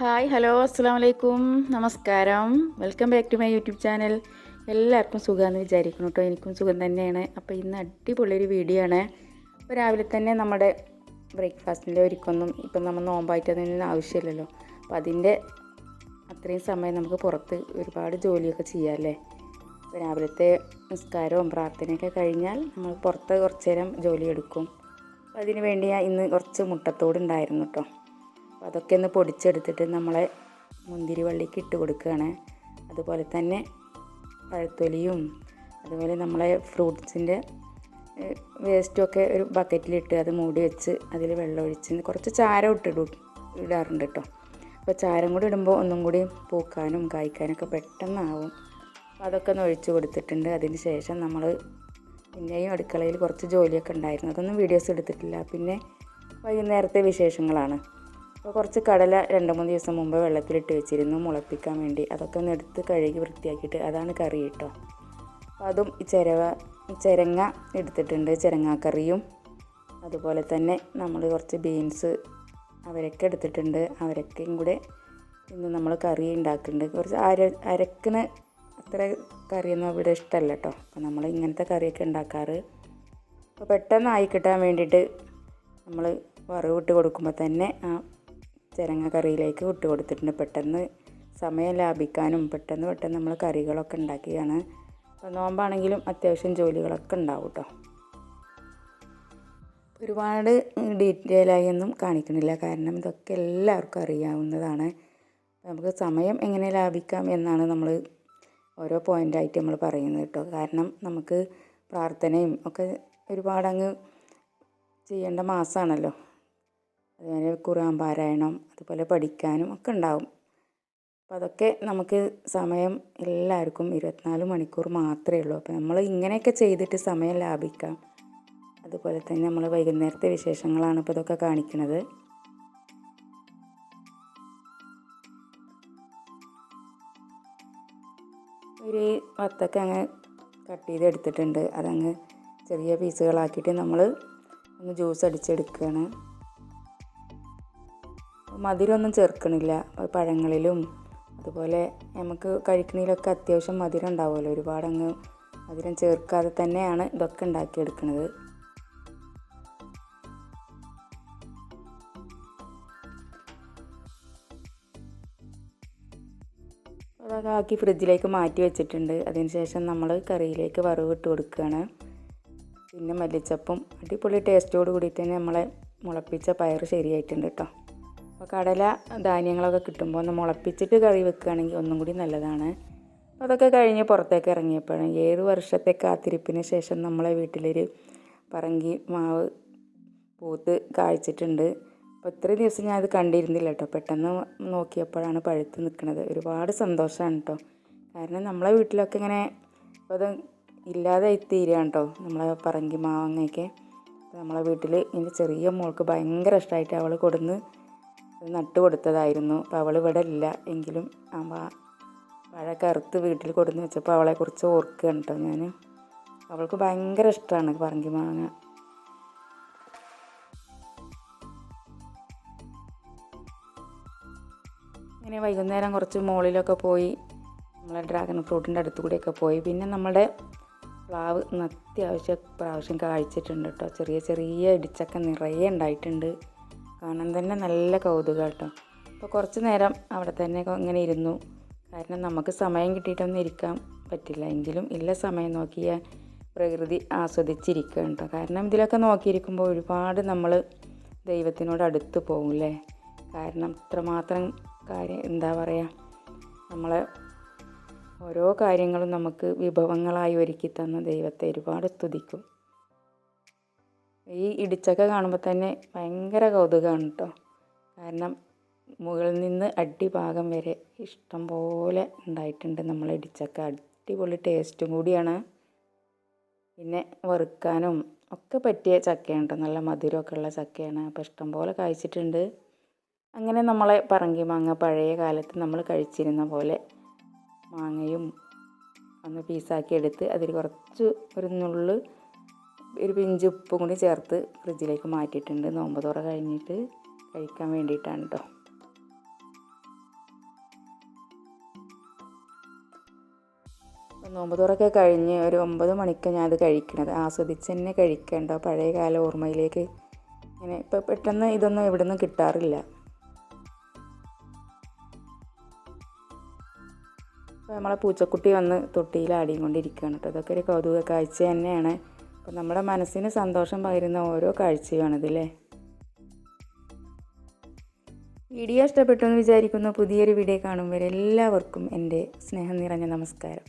Hi hello അസ്സാം വലൈക്കും നമസ്കാരം. Welcome back to my YouTube channel. എല്ലാവർക്കും സുഖമാണെന്ന് വിചാരിക്കുന്നു കേട്ടോ. എനിക്കും സുഖം തന്നെയാണ്. അപ്പോൾ ഇന്ന് അടിപൊളിയൊരു വീഡിയോ ആണ്. അപ്പോൾ രാവിലെ തന്നെ നമ്മുടെ ബ്രേക്ക്ഫാസ്റ്റിൻ്റെ ഒരുക്കൊന്നും ഇപ്പം നമ്മൾ നോമ്പായിട്ട് അതിനൊന്നും ആവശ്യമില്ലല്ലോ. അപ്പോൾ അതിൻ്റെ അത്രയും സമയം നമുക്ക് പുറത്ത് ഒരുപാട് ജോലിയൊക്കെ ചെയ്യാമല്ലേ. അപ്പോൾ രാവിലത്തെ നിസ്കാരവും പ്രാർത്ഥനയൊക്കെ കഴിഞ്ഞാൽ നമ്മൾ പുറത്ത് കുറച്ച് നേരം ജോലി എടുക്കും. അപ്പോൾ അതിന് വേണ്ടി ഇന്ന് കുറച്ച് മുട്ടത്തോട് ഉണ്ടായിരുന്നു കേട്ടോ. അപ്പോൾ അതൊക്കെ ഒന്ന് പൊടിച്ചെടുത്തിട്ട് നമ്മളെ മുന്തിരി വള്ളിക്ക് ഇട്ട് കൊടുക്കുകയാണ്. അതുപോലെ തന്നെ പഴത്തൊലിയും അതുപോലെ നമ്മളെ ഫ്രൂട്ട്സിൻ്റെ വേസ്റ്റൊക്കെ ഒരു ബക്കറ്റിലിട്ട് അത് മൂടി വെച്ച് അതിൽ വെള്ളം ഒഴിച്ച് കുറച്ച് ചാരം ഇടാറുണ്ട് കേട്ടോ. അപ്പോൾ ചാരം കൂടി ഇടുമ്പോൾ ഒന്നും കൂടി പൂക്കാനും കായ്ക്കാനൊക്കെ പെട്ടെന്നാവും. അപ്പോൾ അതൊക്കെ ഒന്ന് ഒഴിച്ച് കൊടുത്തിട്ടുണ്ട്. അതിന് ശേഷം നമ്മൾ പിന്നെയും അടുക്കളയിൽ കുറച്ച് ജോലിയൊക്കെ ഉണ്ടായിരുന്നു. അതൊന്നും വീഡിയോസ് എടുത്തിട്ടില്ല. പിന്നെ വൈകുന്നേരത്തെ വിശേഷങ്ങളാണ്. അപ്പോൾ കുറച്ച് കടല 2-3 ദിവസം മുമ്പ് വെള്ളത്തിലിട്ട് വെച്ചിരുന്നു മുളപ്പിക്കാൻ വേണ്ടി. അതൊക്കെ ഒന്ന് എടുത്ത് കഴുകി വൃത്തിയാക്കിയിട്ട് അതാണ് കറി കേട്ടോ. അപ്പോൾ അതും ചിരങ്ങ എടുത്തിട്ടുണ്ട്, ചിരങ്ങാക്കറിയും. അതുപോലെ തന്നെ നമ്മൾ കുറച്ച് ബീൻസ് അവരൊക്കെ എടുത്തിട്ടുണ്ട്. അവരൊക്കെയും കൂടെ ഇന്ന് നമ്മൾ കറി ഉണ്ടാക്കുന്നുണ്ട്. കുറച്ച് അരക്കിന് അത്ര കറിയൊന്നും ഇവിടെ ഇഷ്ടമല്ല കേട്ടോ. അപ്പോൾ നമ്മൾ ഇങ്ങനത്തെ കറിയൊക്കെ ഉണ്ടാക്കാറ്. അപ്പോൾ പെട്ടെന്ന് ആയി കിട്ടാൻ വേണ്ടിയിട്ട് നമ്മൾ വറവിട്ട് കൊടുക്കുമ്പോൾ തന്നെ ആ ചിരങ്ങ കറിയിലേക്ക് ഇട്ട് കൊടുത്തിട്ടുണ്ട്. പെട്ടെന്ന് സമയം ലാഭിക്കാനും പെട്ടെന്ന് നമ്മൾ കറികളൊക്കെ ഉണ്ടാക്കിയാണ്. അപ്പോൾ നോമ്പാണെങ്കിലും അത്യാവശ്യം ജോലികളൊക്കെ ഉണ്ടാവും കേട്ടോ. ഒരുപാട് ഡീറ്റെയിലായി ഒന്നും കാണിക്കണില്ല, കാരണം ഇതൊക്കെ എല്ലാവർക്കും അറിയാവുന്നതാണ്. നമുക്ക് സമയം എങ്ങനെ ലാഭിക്കാം എന്നാണ് നമ്മൾ ഓരോ പോയിൻ്റായിട്ട് നമ്മൾ പറയുന്നത് കേട്ടോ. കാരണം നമുക്ക് പ്രാർത്ഥനയും ഒക്കെ ഒരുപാടങ്ങ് ചെയ്യേണ്ട മാസമാണല്ലോ. അതുപോലെ ഖുർആൻ പാരായണം അതുപോലെ പഠിക്കാനും ഒക്കെ ഉണ്ടാവും. അപ്പോൾ അതൊക്കെ നമുക്ക് സമയം എല്ലാവർക്കും 24 മണിക്കൂർ മാത്രമേ ഉള്ളൂ. അപ്പോൾ നമ്മൾ ഇങ്ങനെയൊക്കെ ചെയ്തിട്ട് സമയം ലാഭിക്കാം. അതുപോലെ തന്നെ നമ്മൾ വൈകുന്നേരത്തെ വിശേഷങ്ങളാണ് ഇപ്പോൾ ഇതൊക്കെ കാണിക്കുന്നത്. ഒരു വത്തക്ക അങ്ങ് കട്ട് ചെയ്തെടുത്തിട്ടുണ്ട്. അതങ്ങ് ചെറിയ പീസുകളാക്കിയിട്ട് നമ്മൾ ഒന്ന് ജ്യൂസ് അടിച്ചെടുക്കുകയാണ്. മധുരമൊന്നും ചേർക്കണില്ല. പഴങ്ങളിലും അതുപോലെ നമുക്ക് കഴിക്കണതിലൊക്കെ അത്യാവശ്യം മധുരം ഉണ്ടാവുമല്ലോ. ഒരുപാടങ്ങ് മധുരം ചേർക്കാതെ തന്നെയാണ് ഇതൊക്കെ ഉണ്ടാക്കിയെടുക്കുന്നത്. അതൊക്കെ ആക്കി ഫ്രിഡ്ജിലേക്ക് മാറ്റി വെച്ചിട്ടുണ്ട്. അതിന് ശേഷം നമ്മൾ കറിയിലേക്ക് വറവിട്ട് കൊടുക്കുകയാണ്. പിന്നെ മല്ലിച്ചപ്പും അടിപൊളി ടേസ്റ്റോട് കൂടിയിട്ട് തന്നെ നമ്മളെ മുളപ്പിച്ച പയർ ശരിയായിട്ടുണ്ട് കേട്ടോ. അപ്പോൾ കടല ധാന്യങ്ങളൊക്കെ കിട്ടുമ്പോൾ ഒന്ന് മുളപ്പിച്ചിട്ട് കറി വെക്കുകയാണെങ്കിൽ ഒന്നും കൂടി നല്ലതാണ്. അപ്പോൾ അതൊക്കെ കഴിഞ്ഞ് പുറത്തേക്ക് ഇറങ്ങിയപ്പോഴാണ് 7 വർഷത്തെ കാത്തിരിപ്പിന് ശേഷം നമ്മളെ വീട്ടിലൊരു പറങ്കി മാവ് പൂത്ത് കായ്ച്ചിട്ടുണ്ട്. അപ്പോൾ ഇത്രയും ദിവസം ഞാൻ അത് കണ്ടിരുന്നില്ല കേട്ടോ. പെട്ടെന്ന് നോക്കിയപ്പോഴാണ് പഴുത്ത് നിൽക്കുന്നത്. ഒരുപാട് സന്തോഷമാണ് കേട്ടോ. കാരണം നമ്മളെ വീട്ടിലൊക്കെ ഇങ്ങനെ അത് ഇല്ലാതെ തീരുകയാണ് കേട്ടോ, നമ്മളെ പറങ്കി മാങ്ങയൊക്കെ. നമ്മളെ വീട്ടിൽ എൻ്റെ ചെറിയ മോൾക്ക് ഭയങ്കര ഇഷ്ടമായിട്ട് അവൾ കൊടുന്ന് നട്ട് കൊടുത്തതായിരുന്നു. അപ്പോൾ അവൾ ഇവിടെ ഇല്ല എങ്കിലും പഴമൊക്കെ അറുത്ത് വീട്ടിൽ കൊടുന്ന് വെച്ചപ്പോൾ അവളെക്കുറിച്ച് ഓർക്കുകയാണ് കേട്ടോ ഞാൻ. അവൾക്ക് ഭയങ്കര ഇഷ്ടമാണ് പറങ്കി മാങ്ങ. ഇങ്ങനെ വൈകുന്നേരം കുറച്ച് മുകളിലൊക്കെ പോയി നമ്മളെ ഡ്രാഗൺ ഫ്രൂട്ടിൻ്റെ അടുത്ത് കൂടെയൊക്കെ പോയി. പിന്നെ നമ്മുടെ പ്ലാവ് അത്യാവശ്യം പ്രാവശ്യം കായ്ച്ചിട്ടുണ്ട് കേട്ടോ. ചെറിയ ചെറിയ ഇടിച്ചൊക്കെ നിറയെ ഉണ്ടായിട്ടുണ്ട്. കാണാൻ തന്നെ നല്ല കൗതുകം കേട്ടോ. അപ്പോൾ കുറച്ച് നേരം അവിടെ തന്നെ ഇങ്ങനെ ഇരുന്നു. കാരണം നമുക്ക് സമയം കിട്ടിയിട്ടൊന്നും ഇരിക്കാൻ പറ്റില്ല. എങ്കിലും ഇല്ല സമയം നോക്കിയ പ്രകൃതി ആസ്വദിച്ചിരിക്കുക കേട്ടോ. കാരണം ഇതിലൊക്കെ നോക്കിയിരിക്കുമ്പോൾ ഒരുപാട് നമ്മൾ ദൈവത്തിനോട് അടുത്ത് പോകില്ലേ. കാരണം ഇത്രമാത്രം എന്താ പറയുക, നമ്മളെ ഓരോ കാര്യങ്ങളും നമുക്ക് വിഭവങ്ങളായി ഒരുക്കി തന്ന ദൈവത്തെ ഒരുപാട് സ്തുതിക്കും. ഈ ഇടിച്ചക്ക കാണുമ്പോൾ തന്നെ ഭയങ്കര കൗതുകമാണ് കേട്ടോ. കാരണം മുകളിൽ നിന്ന് അടിഭാഗം വരെ ഇഷ്ടം പോലെ ഉണ്ടായിട്ടുണ്ട് നമ്മളെ ഇടിച്ചക്ക. അടിപൊളി ടേസ്റ്റും കൂടിയാണ്. പിന്നെ വറുക്കാനും ഒക്കെ പറ്റിയ ചക്കയാണ് കേട്ടോ. നല്ല മധുരമൊക്കെ ഉള്ള ചക്കയാണ്. അപ്പോൾ ഇഷ്ടം പോലെ കായ്ച്ചിട്ടുണ്ട്. അങ്ങനെ നമ്മളെ പറങ്കി മാങ്ങ പഴയ കാലത്ത് നമ്മൾ കഴിച്ചിരുന്ന പോലെ മാങ്ങയും ഒന്ന് പീസാക്കി എടുത്ത് അതിൽ കുറച്ച് ഒരു പിഞ്ച് ഉപ്പും കൂടി ചേർത്ത് ഫ്രിഡ്ജിലേക്ക് മാറ്റിയിട്ടുണ്ട്. നോമ്പ് തുറ കഴിഞ്ഞിട്ട് കഴിക്കാൻ വേണ്ടിയിട്ടാണ് കേട്ടോ. നോമ്പ് തുറക്കെ കഴിഞ്ഞ് ഒരു 9 മണിക്ക് ഞാൻ അത് കഴിക്കണത്. ആസ്വദിച്ച് തന്നെ കഴിക്കേണ്ട പഴയ കാല ഓർമ്മയിലേക്ക് ഇങ്ങനെ ഇപ്പം പെട്ടെന്ന് ഇതൊന്നും എവിടെ നിന്നും കിട്ടാറില്ല. അപ്പോൾ നമ്മളെ പൂച്ചക്കുട്ടി വന്ന് തൊട്ടിയിൽ ആടിക്കൊണ്ടിരിക്കുകയാണ് കേട്ടോ. അതൊക്കെ ഒരു കൗതുക കാഴ്ച തന്നെയാണ്. അപ്പം നമ്മുടെ മനസ്സിന് സന്തോഷം പകരുന്ന ഓരോ കാഴ്ചയുമാണിതല്ലേ. വീഡിയോ ഇഷ്ടപ്പെട്ടു എന്ന് വിചാരിക്കുന്നു. പുതിയൊരു വീഡിയോ കാണും വരെ എല്ലാവർക്കും എൻ്റെ സ്നേഹം നിറഞ്ഞ നമസ്കാരം.